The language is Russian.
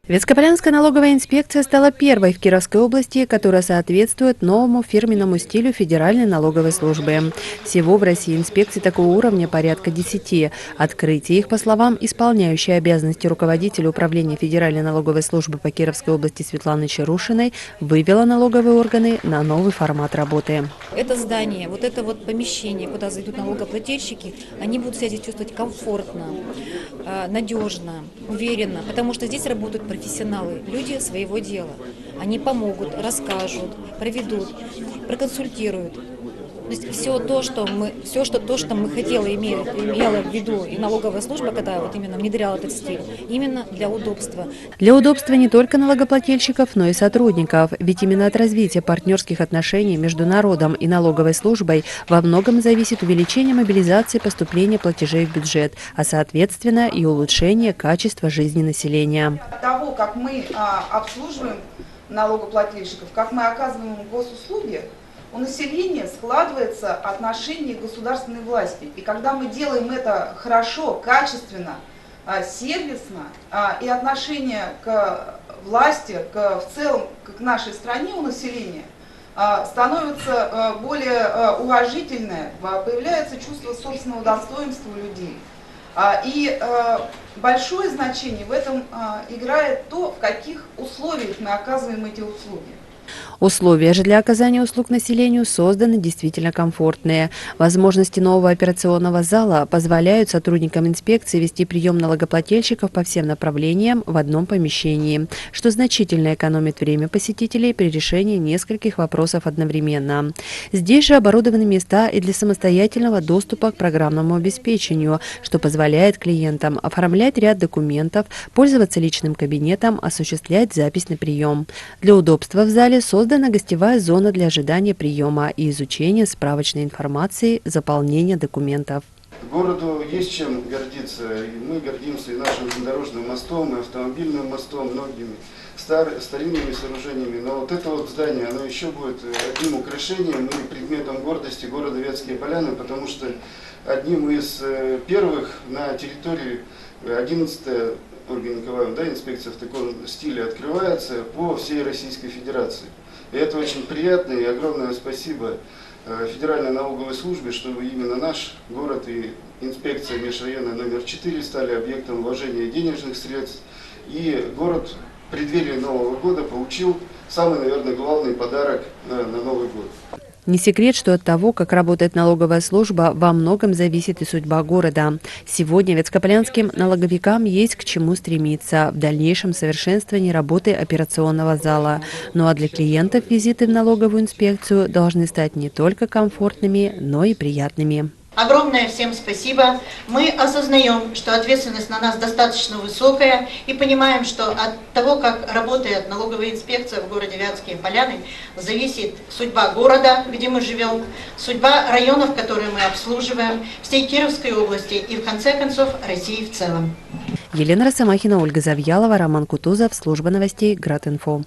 Ветскополянская налоговая инспекция стала первой в Кировской области, которая соответствует новому фирменному стилю Федеральной налоговой службы. Всего в России инспекций такого уровня порядка 10. Открытие их, по словам исполняющей обязанности руководителя управления Федеральной налоговой службы по Кировской области Светланы Чарушиной, вывело налоговые органы на новый формат работы. Это здание, вот это вот помещение, куда зайдут налогоплательщики, они будут себя здесь чувствовать комфортно, надежно, уверенно, потому что здесь работают профессионалы, люди своего дела. Они помогут, расскажут, проведут, проконсультируют. То есть все то, что мы хотели, имела в виду и налоговая служба, когда вот именно внедряла этот стиль, именно для удобства. Для удобства не только налогоплательщиков, но и сотрудников. Ведь именно от развития партнерских отношений между народом и налоговой службой во многом зависит увеличение мобилизации поступления платежей в бюджет, а соответственно и улучшение качества жизни населения. От того, как мы обслуживаем налогоплательщиков, как мы оказываем им госуслуги, у населения складывается отношение к государственной власти. И когда мы делаем это хорошо, качественно, сервисно, и отношение к власти, в целом к нашей стране у населения становится более уважительное, появляется чувство собственного достоинства у людей. И большое значение в этом играет то, в каких условиях мы оказываем эти услуги. Условия же для оказания услуг населению созданы действительно комфортные. Возможности нового операционного зала позволяют сотрудникам инспекции вести прием налогоплательщиков по всем направлениям в одном помещении, что значительно экономит время посетителей при решении нескольких вопросов одновременно. Здесь же оборудованы места и для самостоятельного доступа к программному обеспечению, что позволяет клиентам оформлять ряд документов, пользоваться личным кабинетом, осуществлять запись на прием. Для удобства в зале создана гостевая зона для ожидания приема и изучения справочной информации, заполнения документов. Городу есть чем гордиться. И мы гордимся и нашим железнодорожным мостом, и автомобильным мостом, многими старинными сооружениями. Но вот это вот здание, оно еще будет одним украшением и предметом гордости города Вятские Поляны, потому что одним из первых на территории 11-я органиковая инспекция в таком стиле открывается по всей Российской Федерации. И это очень приятно, и огромное спасибо Федеральной налоговой службе, что именно наш город и инспекция межрайонная номер 4 стали объектом вложения денежных средств. И город в преддверии Нового года получил самый, наверное, главный подарок на Новый год. Не секрет, что от того, как работает налоговая служба, во многом зависит и судьба города. Сегодня ветскополянским налоговикам есть к чему стремиться в дальнейшем совершенствовании работы операционного зала. Ну а для клиентов визиты в налоговую инспекцию должны стать не только комфортными, но и приятными. Огромное всем спасибо. Мы осознаем, что ответственность на нас достаточно высокая и понимаем, что от того, как работает налоговая инспекция в городе Вятские Поляны, зависит судьба города, где мы живем, судьба районов, которые мы обслуживаем, всей Кировской области и, в конце концов, России в целом. Елена Росомахина, Ольга Завьялова, Роман Кутузов, служба новостей Град.Инфо.